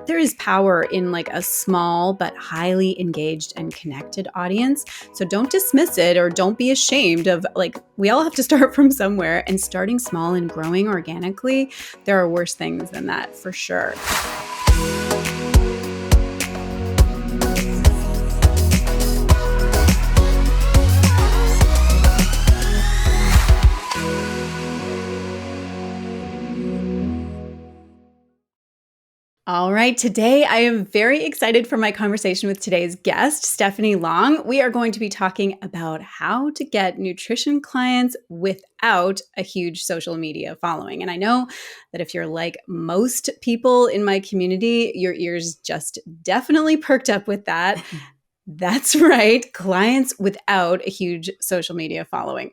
There is power in like a small but highly engaged and connected audience. So don't dismiss it or don't be ashamed of like, we all have to start from somewhere, and starting small and growing organically, there are worse things than that for sure. All right, today I am very excited for my conversation with today's guest, Stephanie Long. We are going to be talking about how to get nutrition clients without a huge social media following. And I know that if you're like most people in my community, your ears just definitely perked up with that. That's right. Clients without a huge social media following.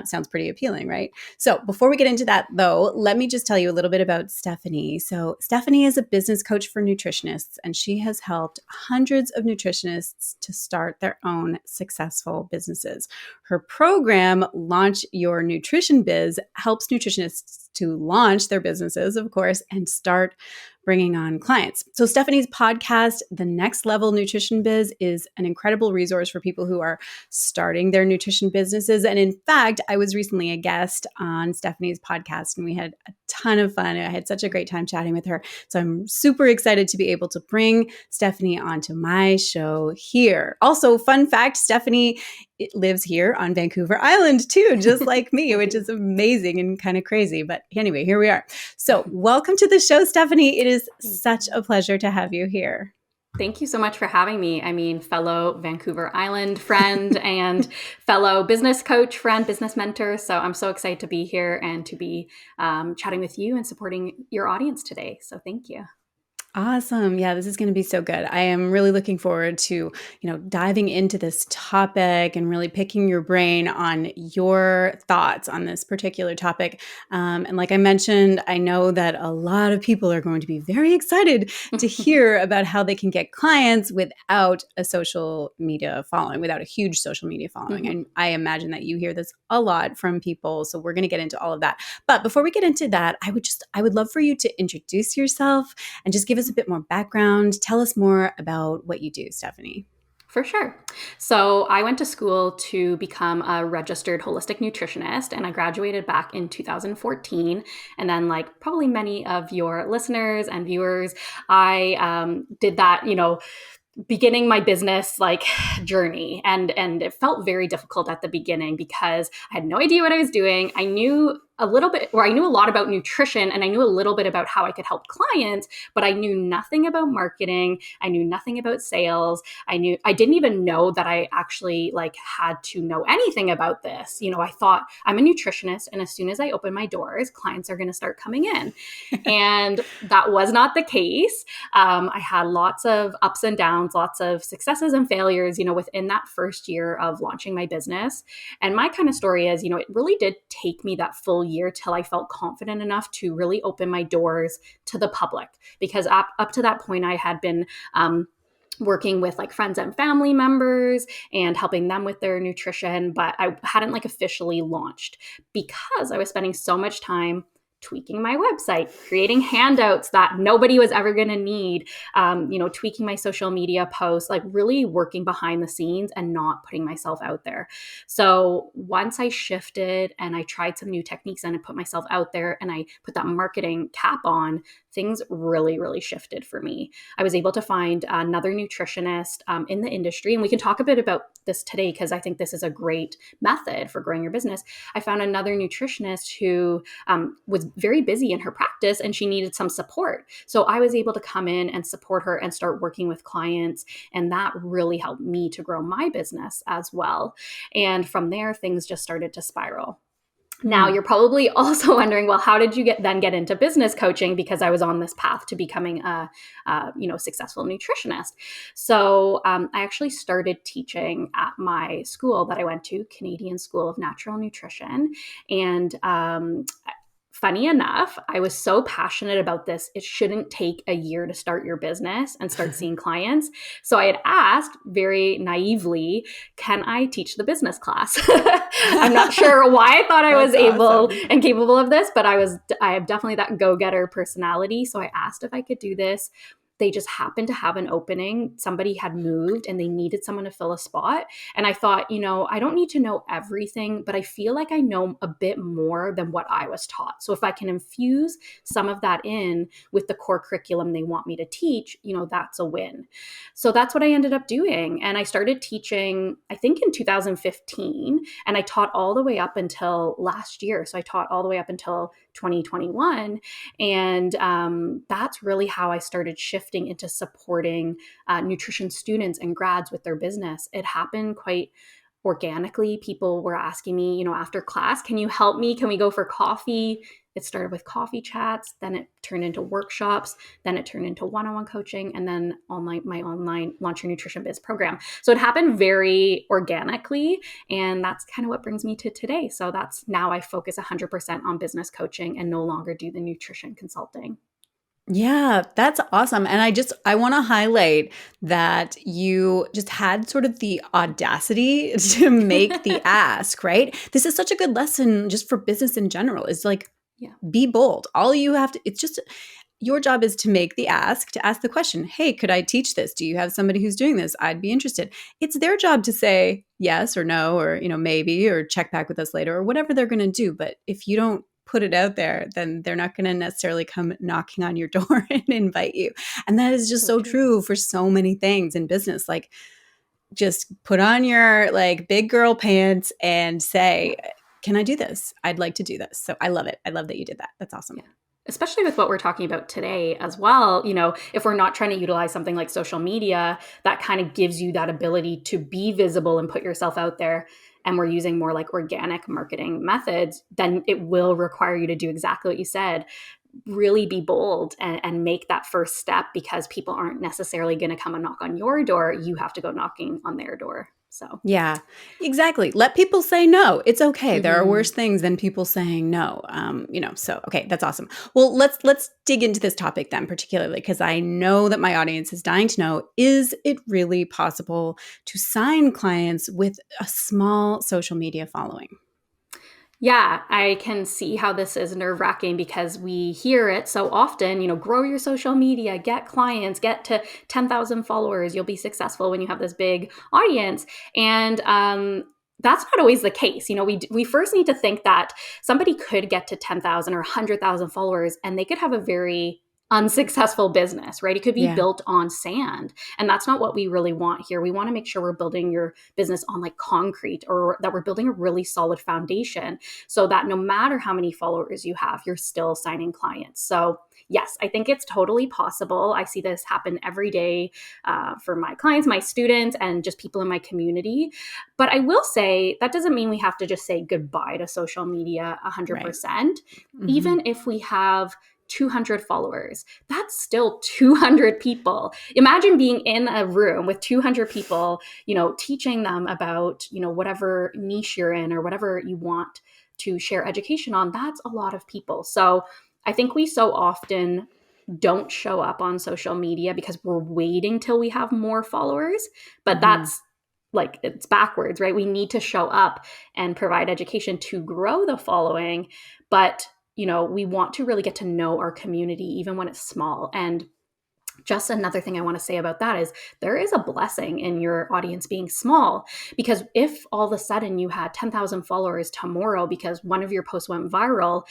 Sounds pretty appealing, right? So before we get into that, though, let me just tell you a little bit about Stephanie. So Stephanie is a business coach for nutritionists, and she has helped hundreds of nutritionists to start their own successful businesses. Her program, Launch Your Nutrition Biz, helps nutritionists to launch their businesses, of course, and start bringing on clients. So Stephanie's podcast, The Next Level Nutrition Biz, is an incredible resource for people who are starting their nutrition businesses. And in fact, I was recently a guest on Stephanie's podcast and we had a ton of fun. I had such a great time chatting with her. So I'm super excited to be able to bring Stephanie onto my show here. Also, fun fact, Stephanie lives here on Vancouver Island too, just like me, which is amazing and kind of crazy. But anyway, here we are. So welcome to the show, Stephanie. It is such a pleasure to have you here. Thank you so much for having me. I mean, fellow Vancouver Island friend and fellow business coach friend, business mentor. So I'm so excited to be here and to be chatting with you and supporting your audience today. So thank you. Awesome. Yeah, this is going to be so good. I am really looking forward to, diving into this topic and really picking your brain on your thoughts on this particular topic. And like I mentioned, I know that a lot of people are going to be very excited to hear about how they can get clients without a social media following, without a huge social media following. And I imagine that you hear this a lot from people. So we're going to get into all of that. But before we get into that, I would love for you to introduce yourself and just give us a bit more background. Tell us more about what you do, Stephanie. For sure. So I went to school to become a registered holistic nutritionist, and I graduated back in 2014. And then, like probably many of your listeners and viewers, I did that, beginning my business journey. And it felt very difficult at the beginning because I had no idea what I was doing. I knew a lot about nutrition and I knew a little bit about how I could help clients, but I knew nothing about marketing. I knew nothing about sales. I didn't even know that I actually had to know anything about this. I thought I'm a nutritionist and as soon as I open my doors, clients are going to start coming in. And that was not the case. I had lots of ups and downs, lots of successes and failures, within that first year of launching my business. And my kind of story is, it really did take me that full year till I felt confident enough to really open my doors to the public. Because up to that point, I had been working with friends and family members and helping them with their nutrition, but I hadn't officially launched because I was spending so much time tweaking my website, creating handouts that nobody was ever going to need, tweaking my social media posts, really working behind the scenes and not putting myself out there. So once I shifted and I tried some new techniques and I put myself out there and I put that marketing cap on, things really, really shifted for me. I was able to find another nutritionist in the industry, and we can talk a bit about this today because I think this is a great method for growing your business. I found another nutritionist who was very busy in her practice and she needed some support. So I was able to come in and support her and start working with clients. And that really helped me to grow my business as well. And from there, things just started to spiral. Now, you're probably also wondering, well, how did you get into business coaching? Because I was on this path to becoming a successful nutritionist. So I actually started teaching at my school that I went to, Canadian School of Natural Nutrition. And funny enough, I was so passionate about this. It shouldn't take a year to start your business and start seeing clients. So I had asked very naively, can I teach the business class? I'm not sure why I thought I was able and capable of this, but I have definitely that go-getter personality. So I asked if I could do this. they just happened to have an opening. Somebody had moved and they needed someone to fill a spot. And I thought, I don't need to know everything, but I feel like I know a bit more than what I was taught. So if I can infuse some of that in with the core curriculum they want me to teach, that's a win. So that's what I ended up doing. And I started teaching, I think in 2015, and I taught all the way up until last year. So I taught all the way up until 2021. And that's really how I started shifting into supporting nutrition students and grads with their business. It happened quite organically. People were asking me, after class, can you help me? Can we go for coffee? It started with coffee chats, then it turned into workshops, then it turned into one-on-one coaching, and then my online Launch Your Nutrition Biz program. So it happened very organically, and that's kind of what brings me to today. So that's now I focus 100% on business coaching and no longer do the nutrition consulting. Yeah, that's awesome. And I want to highlight that you just had sort of the audacity to make the ask, right? This is such a good lesson just for business in general. Is like, Yeah, be bold. All you have to, it's just your job is to make the ask, to ask the question, hey, could I teach this? Do you have somebody who's doing this? I'd be interested. It's their job to say yes or no, or, maybe, or check back with us later, or whatever they're going to do. But if you don't put it out there, then they're not going to necessarily come knocking on your door and invite you. And that is just so so true. true for so many things in business. Like, just put on your like big girl pants and Yeah. say, can I do this? I'd like to do this. So I love it. I love that you did that. That's awesome. Yeah. Especially with what we're talking about today as well. If we're not trying to utilize something like social media, that kind of gives you that ability to be visible and put yourself out there. And we're using more like organic marketing methods, then it will require you to do exactly what you said. Really be bold and make that first step, because people aren't necessarily going to come and knock on your door. You have to go knocking on their door. So, Yeah, exactly. Let people say no. It's okay. There are mhm. worse things than people saying no. So okay, that's awesome. Well, let's dig into this topic then, particularly because I know that my audience is dying to know: is it really possible to sign clients with a small social media following? Yeah, I can see how this is nerve wracking because we hear it so often, grow your social media, get clients, get to 10,000 followers. You'll be successful when you have this big audience. And that's not always the case. We first need to think that somebody could get to 10,000 or 100,000 followers and they could have a very unsuccessful business, right? It could be Yeah. built on sand. And that's not what we really want here. We want to make sure we're building your business on like concrete, or that we're building a really solid foundation so that no matter how many followers you have, you're still signing clients. So, yes, I think it's totally possible. I see this happen every day for my clients, my students, and just people in my community. But I will say that doesn't mean we have to just say goodbye to social media Right. 100%. Hmm. Even if we have 200 followers, that's still 200 people. Imagine being in a room with 200 people, teaching them about, whatever niche you're in or whatever you want to share education on. That's a lot of people. So I think we so often don't show up on social media because we're waiting till we have more followers. But Hmm. that's like, it's backwards, right? We need to show up and provide education to grow the following. But, we want to really get to know our community, even when it's small. And just another thing I want to say about that is there is a blessing in your audience being small, because if all of a sudden you had 10,000 followers tomorrow because one of your posts went viral,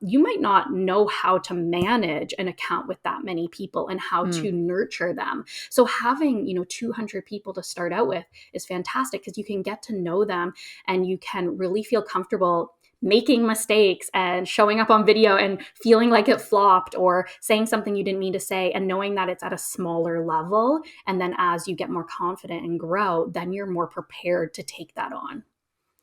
you might not know how to manage an account with that many people and how Mm. to nurture them. So having, 200 people to start out with is fantastic, because you can get to know them and you can really feel comfortable making mistakes and showing up on video and feeling like it flopped, or saying something you didn't mean to say, and knowing that it's at a smaller level. And then as you get more confident and grow, then you're more prepared to take that on.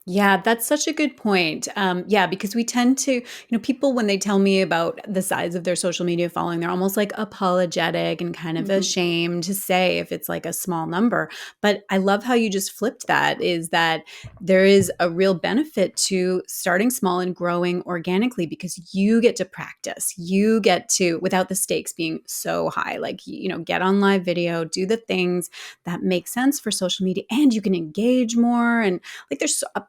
Yeah, that's such a good point. Yeah, because we tend to, people, when they tell me about the size of their social media following, they're almost like apologetic and kind of Mhm. ashamed to say if it's like a small number. But I love how you just flipped that, is that there is a real benefit to starting small and growing organically, because you get to practice. You get to, without the stakes being so high, like, get on live video, do the things that make sense for social media, and you can engage more. And like,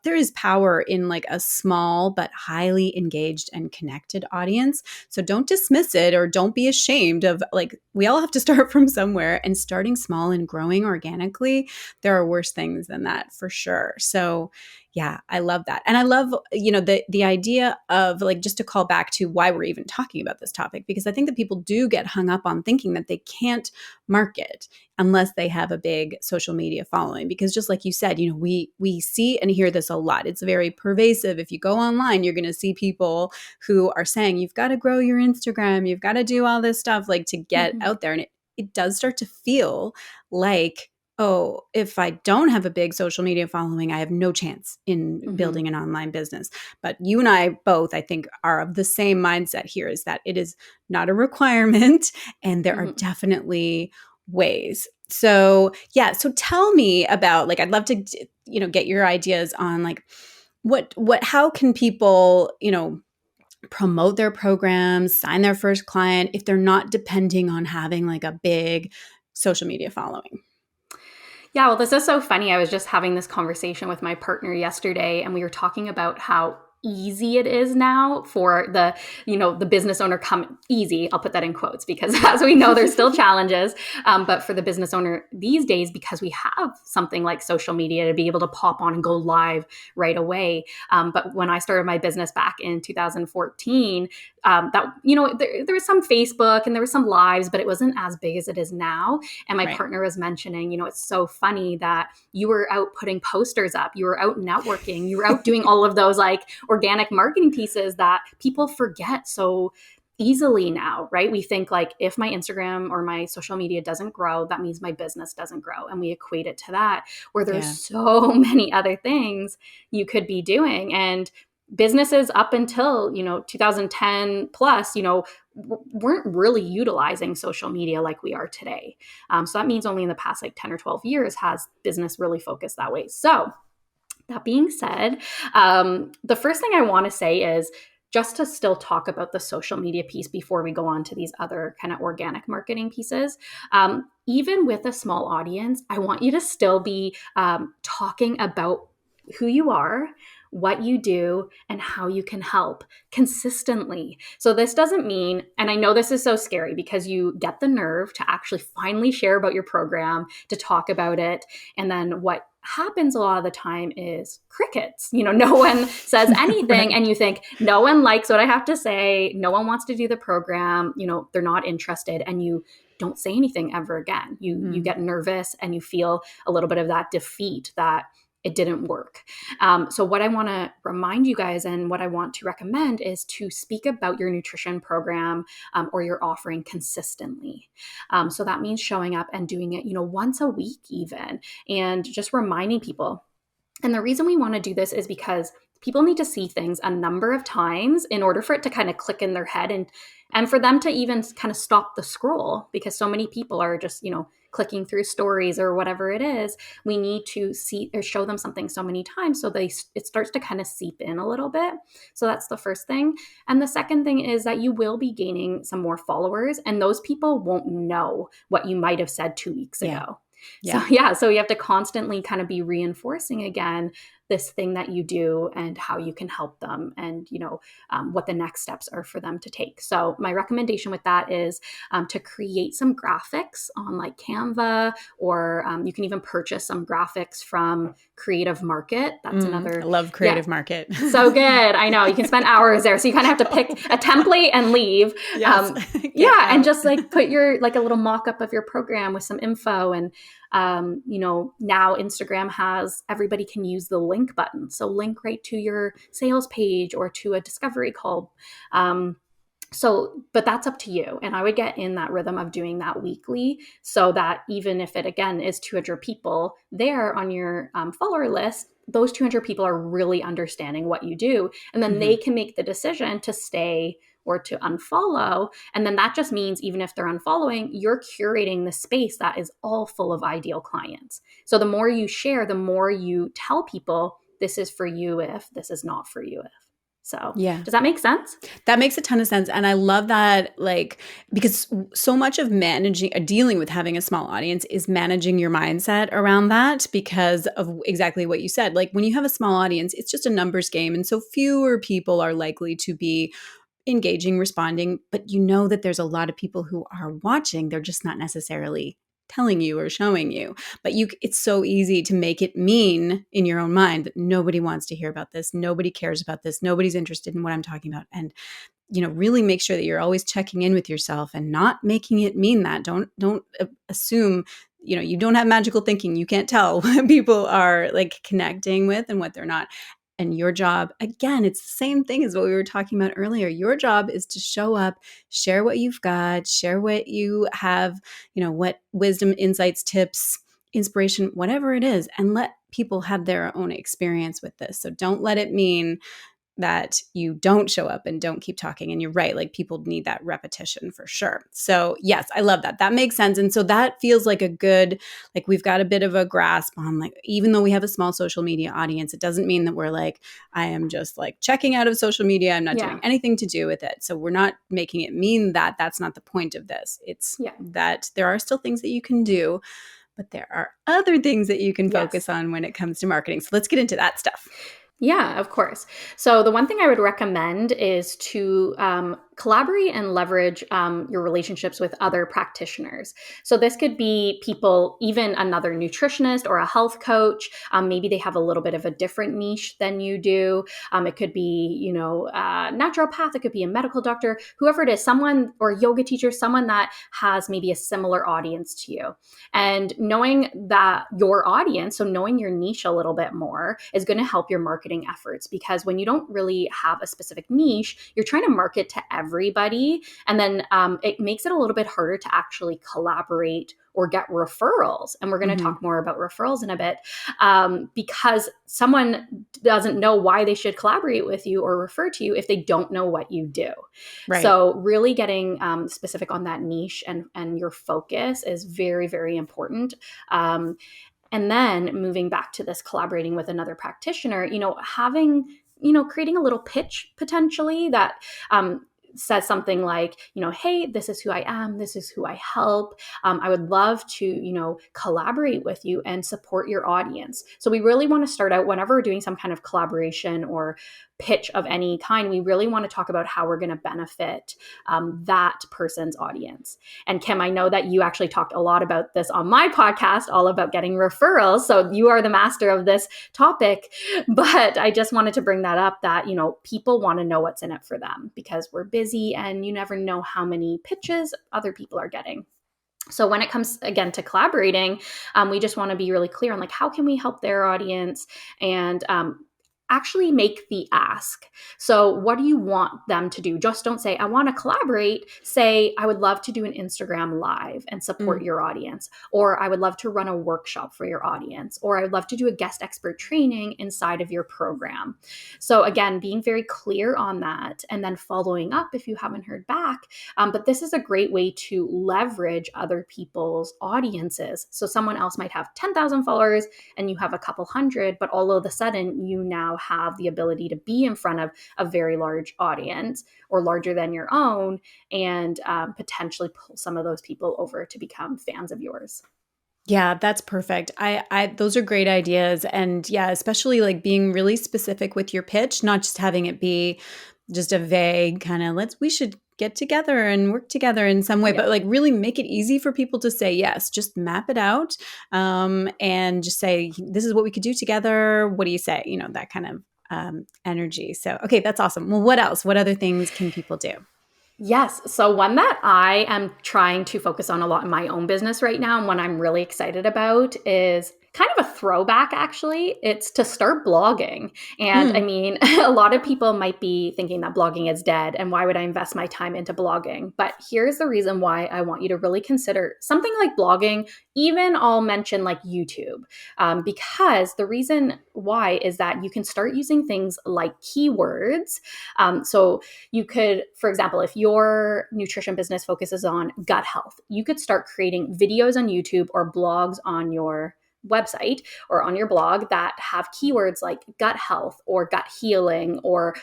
there is power in like a small but highly engaged and connected audience. So don't dismiss it or don't be ashamed of, like, we all have to start from somewhere, and starting small and growing organically, there are worse things than that for sure. So yeah, I love that. And I love, the idea of, like, just to call back to why we're even talking about this topic, because I think that people do get hung up on thinking that they can't market unless they have a big social media following. Because just like you said, we see and hear this a lot. It's very pervasive. If you go online, you're going to see people who are saying, you've got to grow your Instagram, you've got to do all this stuff, like, to get Mhm. out there. And it does start to feel like, oh, if I don't have a big social media following, I have no chance in Mhm. building an online business. But you and I both, I think, are of the same mindset here, is that it is not a requirement, and there are Mhm. definitely ways. So, yeah, so tell me about, like, I'd love to get your ideas on, like, how can people, promote their programs, sign their first client if they're not depending on having like a big social media following. Yeah, well, this is so funny. I was just having this conversation with my partner yesterday, and we were talking about how easy it is now for the business owner come easy. I'll put that in quotes because as we know, there's still challenges. But for the business owner these days, because we have something like social media to be able to pop on and go live right away. But when I started my business back in 2014, there was some Facebook and there was some lives, but it wasn't as big as it is now. And my Right. partner was mentioning, it's so funny that you were out putting posters up, you were out networking, you were out doing all of those like organic marketing pieces that people forget so easily now, right? We think like, if my Instagram or my social media doesn't grow, that means my business doesn't grow. And we equate it to that, where there's Yeah. so many other things you could be doing. And businesses up until 2010 plus weren't really utilizing social media like we are today. So that means only in the past like 10 or 12 years has business really focused that way. So that being said, the first thing I want to say is just to still talk about the social media piece before we go on to these other kind of organic marketing pieces. Even with a small audience, I want you to still be talking about who you are, what you do, and how you can help consistently. So, this doesn't mean, and I know this is so scary because you get the nerve to actually finally share about your program, to talk about it. And then what happens a lot of the time is crickets. No one says anything, Right. and you think, no one likes what I have to say. No one wants to do the program. They're not interested, and you don't say anything ever again. You Mm. get nervous and you feel a little bit of that defeat that it didn't work. So what I want to remind you guys and what I want to recommend is to speak about your nutrition program or your offering consistently. So that means showing up and doing it, once a week even, and just reminding people. And the reason we want to do this is because people need to see things a number of times in order for it to kind of click in their head, and for them to even kind of stop the scroll, because so many people are just, clicking through stories or whatever it is. We need to see or show them something so many times so it starts to kind of seep in a little bit. So that's the first thing. And the second thing is that you will be gaining some more followers, and those people won't know what you might have said 2 weeks Yeah. ago. So Yeah. yeah, so you have to constantly kind of be reinforcing again this thing that you do and how you can help them, and what the next steps are for them to take. So my recommendation with that is to create some graphics on like Canva, or you can even purchase some graphics from Creative Market. That's I another, love yeah, Creative Market. so good. I know you can spend hours there. So you kind of have to pick a template and leave. Yes. Get Yeah. And out. just like put your, like a little mock up of your program with some info. And, now Instagram has, everybody can use the link button. So link right to your sales page or to a discovery call. But that's up to you. And I would get in that rhythm of doing that weekly, so that even if it again is 200 people there on your follower list, those 200 people are really understanding what you do. And then they Mhm. can make the decision to stay or to unfollow. And then that just means, even if they're unfollowing, you're curating the space that is all full of ideal clients. So the more you share, the more you tell people, this is for you if, this is not for you if. So Yeah. does that make sense? That makes a ton of sense. And I love that, like, because so much of managing, dealing with having a small audience is managing your mindset around that because of exactly what you said. Like, when you have a small audience, it's just a numbers game. And so fewer people are likely to be engaging, responding, but you know that there's a lot of people who are watching. They're just not necessarily telling you or showing you. But it's so easy to make it mean in your own mind that nobody wants to hear about this, nobody cares about this, nobody's interested in what I'm talking about. And really make sure that you're always checking in with yourself and not making it mean that. Don't assume, you don't have magical thinking. You can't tell what people are like connecting with and what they're not. And your job, again, it's the same thing as what we were talking about earlier. Your job is to show up, share what you've got, share what you have, what wisdom, insights, tips, inspiration, whatever it is, and let people have their own experience with this. So don't let it mean that you don't show up and don't keep talking. And you're right, like people need that repetition for sure. So yes, I love that. That makes sense. And so that feels like a good, like we've got a bit of a grasp on, like, even though we have a small social media audience, it doesn't mean that we're like, I am just like checking out of social media. I'm not doing Yeah. anything to do with it. So we're not making it mean that. That's not the point of this. It's Yeah. that there are still things that you can do, but there are other things that you can Yes. focus on when it comes to marketing. So let's get into that stuff. Yeah, of course. So, the one thing I would recommend is to collaborate and leverage your relationships with other practitioners. So, this could be people, even another nutritionist or a health coach. Maybe they have a little bit of a different niche than you do. It could be, a naturopath, it could be a medical doctor, whoever it is, someone or a yoga teacher, someone that has maybe a similar audience to you. And knowing that your audience, so knowing your niche a little bit more, is going to help your marketing efforts, because when you don't really have a specific niche, you're trying to market to everybody. And then it makes it a little bit harder to actually collaborate or get referrals. And we're going to Mm-hmm. talk more about referrals in a bit, because someone doesn't know why they should collaborate with you or refer to you if they don't know what you do. Right. So really getting specific on that niche and your focus is very, very important. And then moving back to this collaborating with another practitioner, having, creating a little pitch potentially that says something like, hey, this is who I am. This is who I help. I would love to, collaborate with you and support your audience. So we really want to start out, whenever we're doing some kind of collaboration or pitch of any kind, we really want to talk about how we're going to benefit that person's audience. And Kim, I know that you actually talked a lot about this on my podcast, all about getting referrals. So you are the master of this topic. But I just wanted to bring that up, that, people want to know what's in it for them, because we're busy and you never know how many pitches other people are getting. So when it comes again to collaborating, we just want to be really clear on, like, how can we help their audience, and actually make the ask. So what do you want them to do? Just don't say, I want to collaborate. Say, I would love to do an Instagram live and support your audience, or I would love to run a workshop for your audience, or I would love to do a guest expert training inside of your program. So again, being very clear on that, and then following up if you haven't heard back. But this is a great way to leverage other people's audiences. So someone else might have 10,000 followers and you have a couple hundred, but all of a sudden you now have the ability to be in front of a very large audience, or larger than your own, and potentially pull some of those people over to become fans of yours. Yeah, that's perfect. Those are great ideas. And yeah, especially like being really specific with your pitch, not just having it be just a vague kind of, we should get together and work together in some way, Yeah. but like really make it easy for people to say yes. Just map it out, and just say, this is what we could do together. What do you say? That kind of energy. So, okay, that's awesome. Well, what else? What other things can people do? Yes. So, one that I am trying to focus on a lot in my own business right now, and one I'm really excited about, is kind of a throwback, actually. It's to start blogging. And I Mm, mean, a lot of people might be thinking that blogging is dead, and why would I invest my time into blogging? But here's the reason why I want you to really consider something like blogging. Even I'll mention like YouTube, because the reason why is that you can start using things like keywords. So, you could, for example, if your nutrition business focuses on gut health, you could start creating videos on YouTube or blogs on your website or on your blog that have keywords like gut health or gut healing, or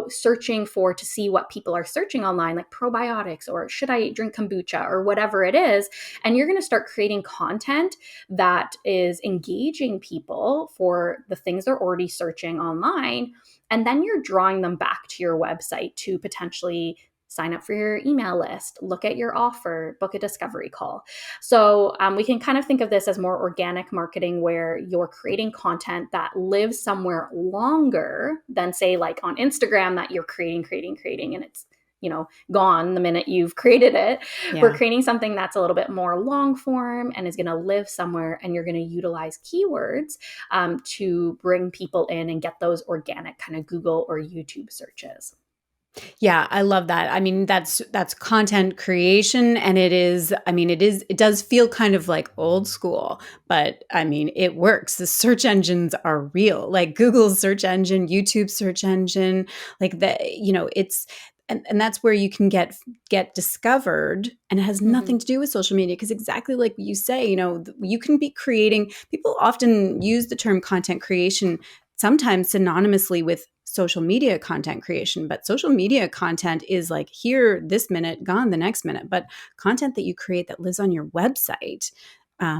searching for to see what people are searching online, like probiotics or should I drink kombucha or whatever it is. And you're going to start creating content that is engaging people for the things they're already searching online. And then you're drawing them back to your website to potentially sign up for your email list, look at your offer, book a discovery call. So we can kind of think of this as more organic marketing, where you're creating content that lives somewhere longer than, say, like on Instagram, that you're creating, and it's gone the minute you've created it. We're Yeah. creating something that's a little bit more long form and is going to live somewhere, and you're going to utilize keywords to bring people in and get those organic kind of Google or YouTube searches. Yeah, I love that. I mean, that's content creation, and it does feel kind of like old school, but I mean, it works. The search engines are real. Like Google's search engine, YouTube search engine, like it's and that's where you can get discovered, and it has Mm-hmm. nothing to do with social media, because exactly like you say, you can be creating. People often use the term content creation sometimes synonymously with social media content creation, but social media content is like here this minute, gone the next minute. But content that you create that lives on your website,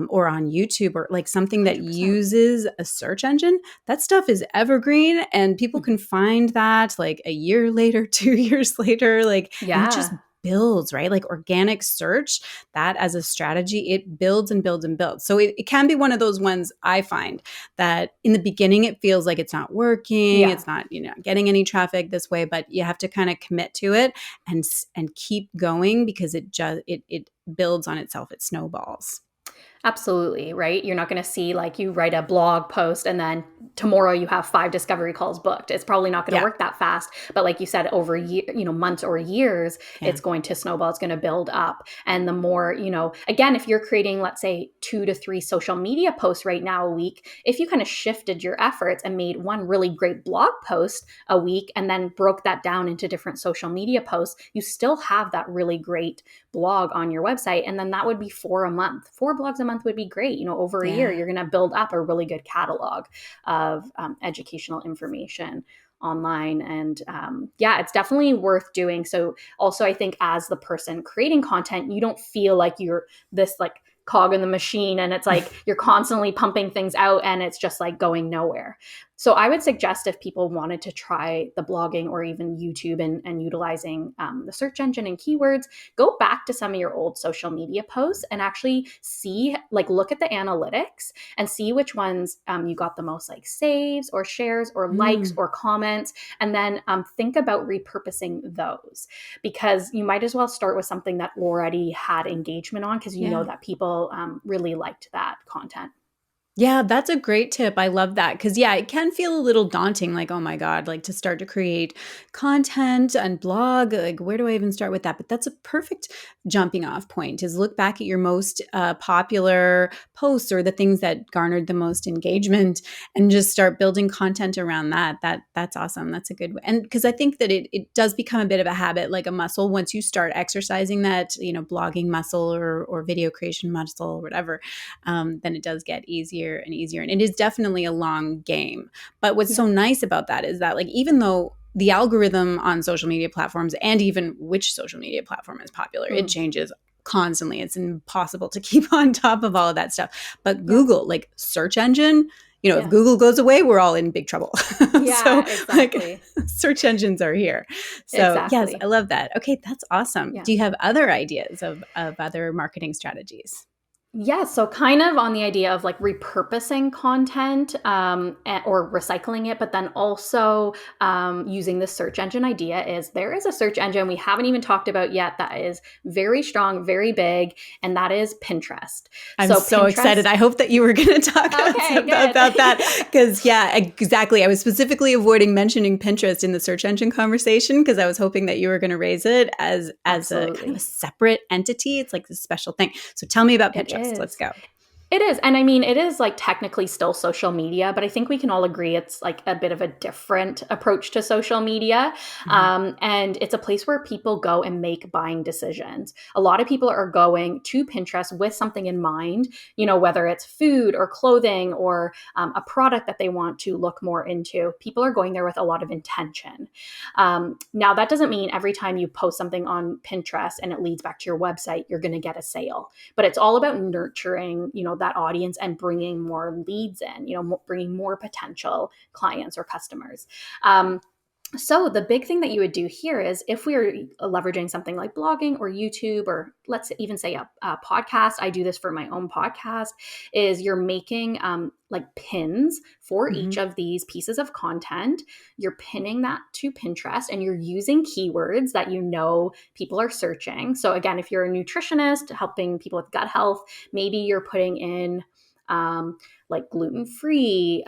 or on YouTube, or like something that 100%. uses a search engine, that stuff is evergreen, and people can find that like a year later, 2 years later, like, and it just Yeah. builds, right? Like organic search, that as a strategy, it builds and builds and builds. So it can be one of those ones, I find, that in the beginning it feels like it's not working, Yeah. it's not, getting any traffic this way, but you have to kind of commit to it and keep going, because it builds on itself, it snowballs. Absolutely, right? You're not going to see like you write a blog post and then tomorrow you have 5 discovery calls booked. It's probably not going to Yeah. work that fast. But like you said, over months or years, Yeah. it's going to snowball. It's going to build up. And the more, again, if you're creating, let's say, 2 to 3 social media posts right now a week, if you kind of shifted your efforts and made one really great blog post a week and then broke that down into different social media posts, you still have that really great blog on your website. And then that would be 4 a month. 4 blogs a month would be great. Over a year, Yeah. you're going to build up a really good catalog of educational information online. And yeah, it's definitely worth doing. So also, I think as the person creating content, you don't feel like you're this like cog in the machine and it's like you're constantly pumping things out and it's just like going nowhere. So I would suggest, if people wanted to try the blogging or even YouTube and utilizing the search engine and keywords, go back to some of your old social media posts and actually see, like, look at the analytics and see which ones you got the most like saves or shares or likes Mm, or comments. And then think about repurposing those, because you might as well start with something that already had engagement on, because you know yeah. that people really liked that content. Yeah, that's a great tip. I love that, because yeah, it can feel a little daunting, like, oh my God, like to start to create content and blog, like where do I even start with that? But that's a perfect jumping off point, is look back at your most popular posts, or the things that garnered the most engagement, and just start building content around that. That's awesome. That's a good way. And because I think that it does become a bit of a habit, like a muscle, once you start exercising that, blogging muscle, or video creation muscle, or whatever, then it does get easier and easier. And it is definitely a long game. But what's so Yeah. nice about that is that, like, even though the algorithm on social media platforms, and even which social media platform is popular, it Mm. changes constantly. It's impossible to keep on top of all of that stuff. But Yeah. Google, like search engine, if Yeah. Google goes away, we're all in big trouble. So, Yeah, like, exactly. search engines are here. So, yes, I Exactly. love that. Okay, that's awesome. Yeah. Do you have other ideas of other marketing strategies? Yeah, so kind of on the idea of like repurposing content or recycling it, but then also using the search engine idea. Is there is a search engine we haven't even talked about yet that is very strong, very big, and that is Pinterest. I'm So so excited. Pinterest, I hope that you were going to talk okay, about that, good. because yeah, exactly. I was specifically avoiding mentioning Pinterest in the search engine conversation, because I was hoping that you were going to raise it as a kind of a Absolutely. separate entity. It's like this special thing. So tell me about It Pinterest. Let's is. go. It is. And I mean, it is like technically still social media, but I think we can all agree it's like a bit of a different approach to social media. Mhm. And it's a place where people go and make buying decisions. A lot of people are going to Pinterest with something in mind, whether it's food or clothing or a product that they want to look more into. People are going there with a lot of intention. Now, that doesn't mean every time you post something on Pinterest and it leads back to your website, you're going to get a sale, but it's all about nurturing that audience and bringing more leads in, bringing more potential clients or customers. So the big thing that you would do here is if we are leveraging something like blogging or YouTube, or let's even say a podcast, I do this for my own podcast, is you're making like pins for each Mhm. of these pieces of content. You're pinning that to Pinterest and you're using keywords that people are searching. So again, if you're a nutritionist helping people with gut health, maybe you're putting in like gluten-free,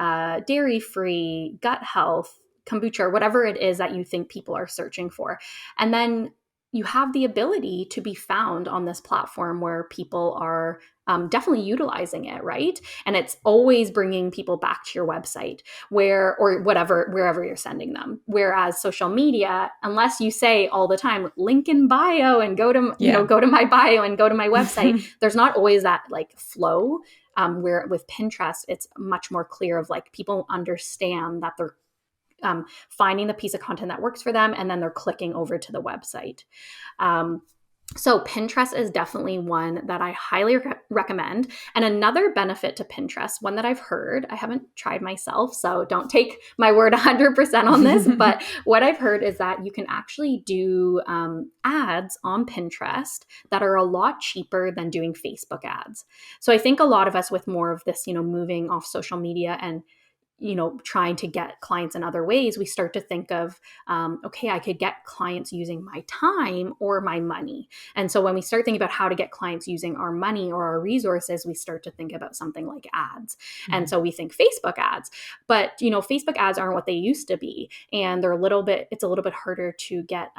dairy-free, gut health, kombucha, or whatever it is that you think people are searching for. And then you have the ability to be found on this platform where people are definitely utilizing it, right? And it's always bringing people back to your website or wherever you're sending them. Whereas social media, unless you say all the time, link in bio and Yeah. go to my bio and go to my website, there's not always that like flow. Where with Pinterest, it's much more clear of like people understand that they're finding the piece of content that works for them, and then they're clicking over to the website. Um, so Pinterest is definitely one that I highly recommend. And another benefit to Pinterest, one that I've heard, I haven't tried myself, so don't take my word 100% on this, but what I've heard is that you can actually do ads on Pinterest that are a lot cheaper than doing Facebook ads. So I think a lot of us with more of this, moving off social media and trying to get clients in other ways, we start to think of, okay, I could get clients using my time or my money. And so when we start thinking about how to get clients using our money or our resources, we start to think about something like ads. And Mhm. so we think Facebook ads, but Facebook ads aren't what they used to be. And it's a little bit harder to get,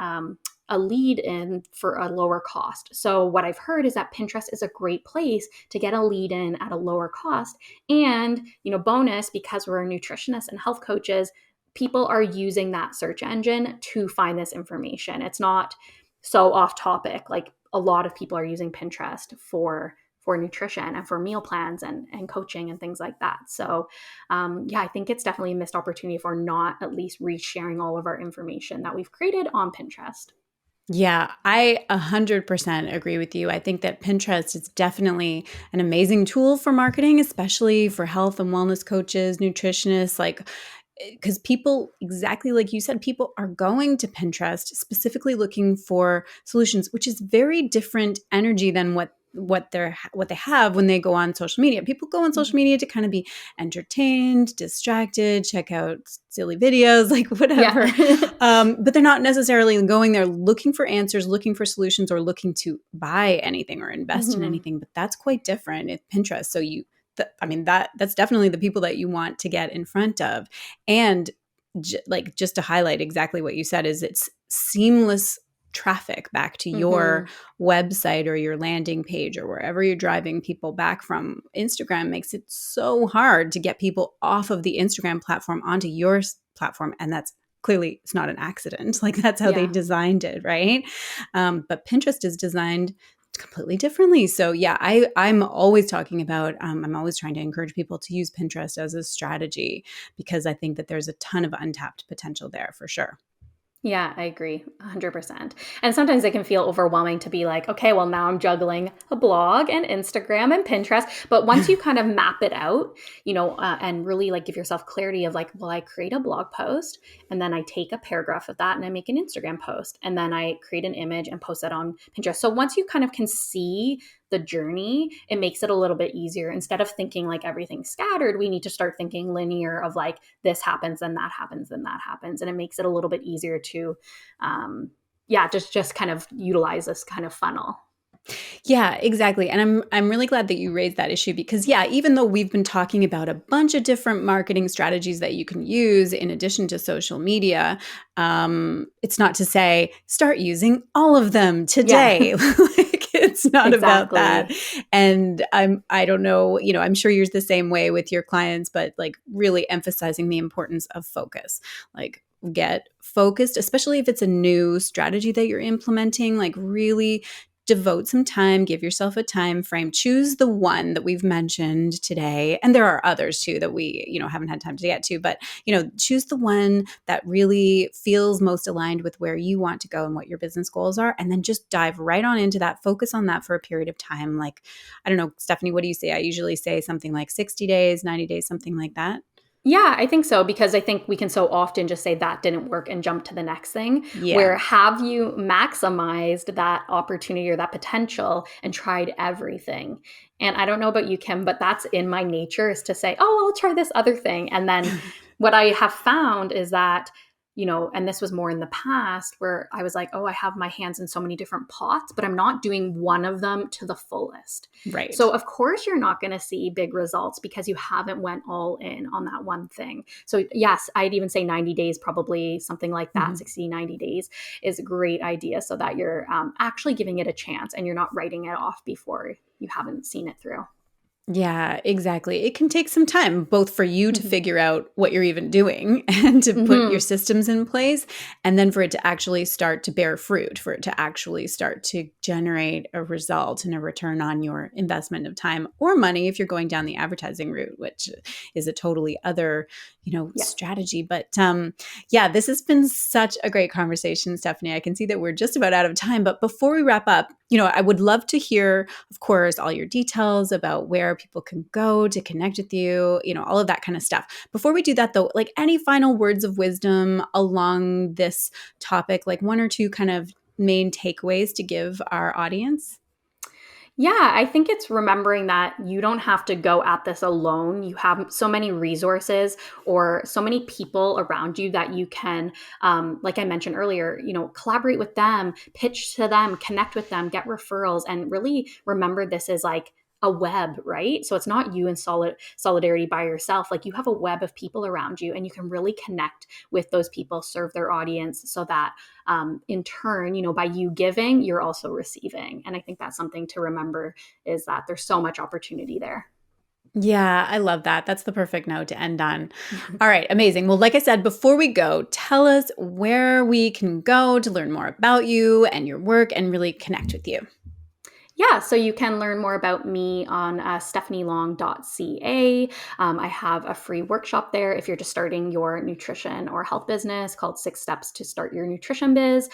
a lead in for a lower cost. So what I've heard is that Pinterest is a great place to get a lead in at a lower cost. And, bonus, because we're nutritionists and health coaches, people are using that search engine to find this information. It's not so off topic. Like a lot of people are using Pinterest for nutrition and for meal plans and coaching and things like that. So yeah, I think it's definitely a missed opportunity if we're not at least resharing all of our information that we've created on Pinterest. Yeah, I 100% agree with you. I think that Pinterest is definitely an amazing tool for marketing, especially for health and wellness coaches, nutritionists, like because people, exactly like you said, people are going to Pinterest specifically looking for solutions, which is very different energy than what they have when they go on social media. People go on social media to kind of be entertained, distracted, check out silly videos, like Yeah. whatever. But they're not necessarily going there looking for answers, looking for solutions, or looking to buy anything or invest in Mhm. anything. But that's quite different at Pinterest. So I mean that's definitely the people that you want to get in front of, and like just to highlight exactly what you said is it's seamless traffic back to your Mhm. website or your landing page or wherever you're driving people back from. Instagram makes it so hard to get people off of the Instagram platform onto your platform, and that's clearly it's not an accident. Like that's how they Yeah. designed it, right? But Pinterest is designed completely differently. So yeah, I'm always talking about I'm always trying to encourage people to use Pinterest as a strategy because I think that there's a ton of untapped potential there for sure. Yeah, I agree 100%. And sometimes it can feel overwhelming to be like, okay, well, now I'm juggling a blog and Instagram and Pinterest. But once you kind of map it out, and really like give yourself clarity of like, well, I create a blog post and then I take a paragraph of that and I make an Instagram post and then I create an image and post it on Pinterest. So once you kind of can see the journey, it makes it a little bit easier. Instead of thinking like everything's scattered, we need to start thinking linear of like this happens, then that happens, then that happens. And it makes it a little bit easier to, yeah, just kind of utilize this kind of funnel. Yeah, exactly. And I'm really glad that you raised that issue because yeah, even though we've been talking about a bunch of different marketing strategies that you can use in addition to social media, it's not to say start using all of them Yeah. today. Like It's not about that. Exactly. And I don't know, I'm sure you're the same way with your clients, but like really emphasizing the importance of focus. Like get focused, especially if it's a new strategy that you're implementing, like really devote some time, give yourself a time frame, choose the one that we've mentioned today. And there are others too that we, haven't had time to get to, but choose the one that really feels most aligned with where you want to go and what your business goals are. And then just dive right on into that, focus on that for a period of time. Like, I don't know, Stephanie, what do you say? I usually say something like 60 days, 90 days, something like that. Yeah, I think so because I think we can so often just say that didn't work and jump to the next thing. Yeah. Where have you maximized that opportunity or that potential and tried everything? And I don't know about you, Kim, but that's in my nature is to say, oh, I'll try this other thing. And then what I have found is that, and this was more in the past where I was like, oh, I have my hands in so many different pots, but I'm not doing one of them to the fullest. Right. So of course you're not going to see big results because you haven't went all in on that one thing. So yes, I'd even say 90 days, probably something like that, Mhm. 60, 90 days is a great idea so that you're actually giving it a chance and you're not writing it off before you haven't seen it through. Yeah, exactly. It can take some time, both for you to Mm-hmm. figure out what you're even doing and to put your Mm-hmm. systems in place, and then for it to actually start to bear fruit, for it to actually start to generate a result and a return on your investment of time or money if you're going down the advertising route, which is a totally other, Yeah. strategy. But yeah, this has been such a great conversation, Stephanie. I can see that we're just about out of time, but before we wrap up, I would love to hear, of course, all your details about where people can go to connect with you, all of that kind of stuff. Before we do that, though, like any final words of wisdom along this topic, like one or two kind of main takeaways to give our audience? Yeah, I think it's remembering that you don't have to go at this alone. You have so many resources or so many people around you that you can, like I mentioned earlier, collaborate with them, pitch to them, connect with them, get referrals, and really remember this is like a web, right? So it's not you in solidarity by yourself. Like you have a web of people around you, and you can really connect with those people, serve their audience, so that in turn, by you giving, you're also receiving. And I think that's something to remember is that there's so much opportunity there. Yeah, I love that. That's the perfect note to end on. All right, amazing. Well, like I said, before we go, tell us where we can go to learn more about you and your work and really connect with you. Yeah, so you can learn more about me on stephanielong.ca. I have a free workshop there if you're just starting your nutrition or health business called 6 Steps to Start Your Nutrition Biz.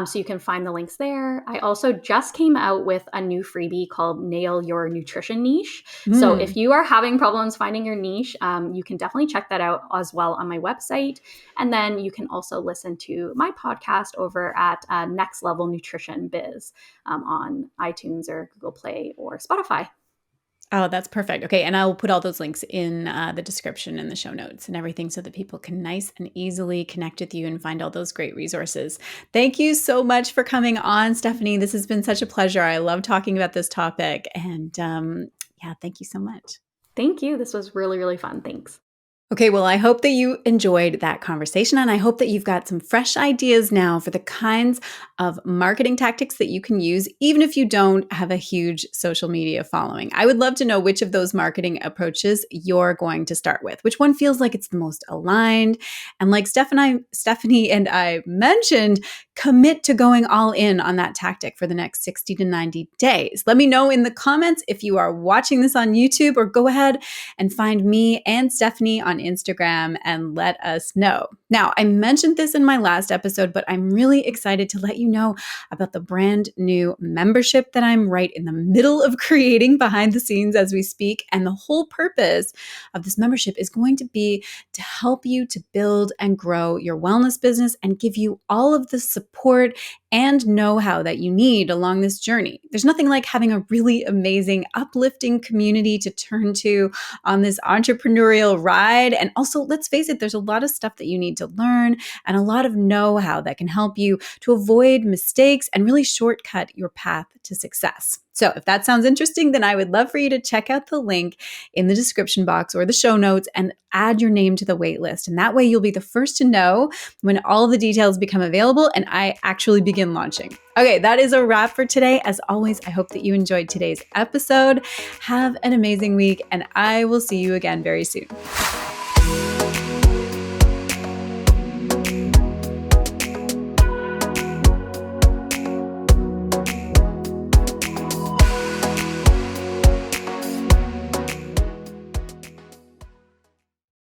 So you can find the links there. I also just came out with a new freebie called Nail Your Nutrition Niche. So if Mm. you are having problems finding your niche, you can definitely check that out as well on my website. And then you can also listen to my podcast over at Next Level Nutrition Biz on iTunes or Google Play or Spotify. Oh, that's perfect. Okay. And I'll put all those links in the description and the show notes and everything so that people can nice and easily connect with you and find all those great resources. Thank you so much for coming on, Stephanie. This has been such a pleasure. I love talking about this topic. And yeah, thank you so much. Thank you. This was really, really fun. Thanks. Okay, well, I hope that you enjoyed that conversation, and I hope that you've got some fresh ideas now for the kinds of marketing tactics that you can use, even if you don't have a huge social media following. I would love to know which of those marketing approaches you're going to start with, which one feels like it's the most aligned. And like Stephanie and I mentioned, commit to going all in on that tactic for the next 60 to 90 days. Let me know in the comments if you are watching this on YouTube, or go ahead and find me and Stephanie on Instagram and let us know. Now, I mentioned this in my last episode, but I'm really excited to let you know about the brand new membership that I'm right in the middle of creating behind the scenes as we speak. And the whole purpose of this membership is going to be to help you to build and grow your wellness business and give you all of the support and know-how that you need along this journey. There's nothing like having a really amazing, uplifting community to turn to on this entrepreneurial ride. And also, let's face it, there's a lot of stuff that you need to learn and a lot of know-how that can help you to avoid mistakes and really shortcut your path to success. So if that sounds interesting, then I would love for you to check out the link in the description box or the show notes and add your name to the wait list. And that way you'll be the first to know when all the details become available and I actually begin launching. Okay, that is a wrap for today. As always, I hope that you enjoyed today's episode. Have an amazing week, and I will see you again very soon.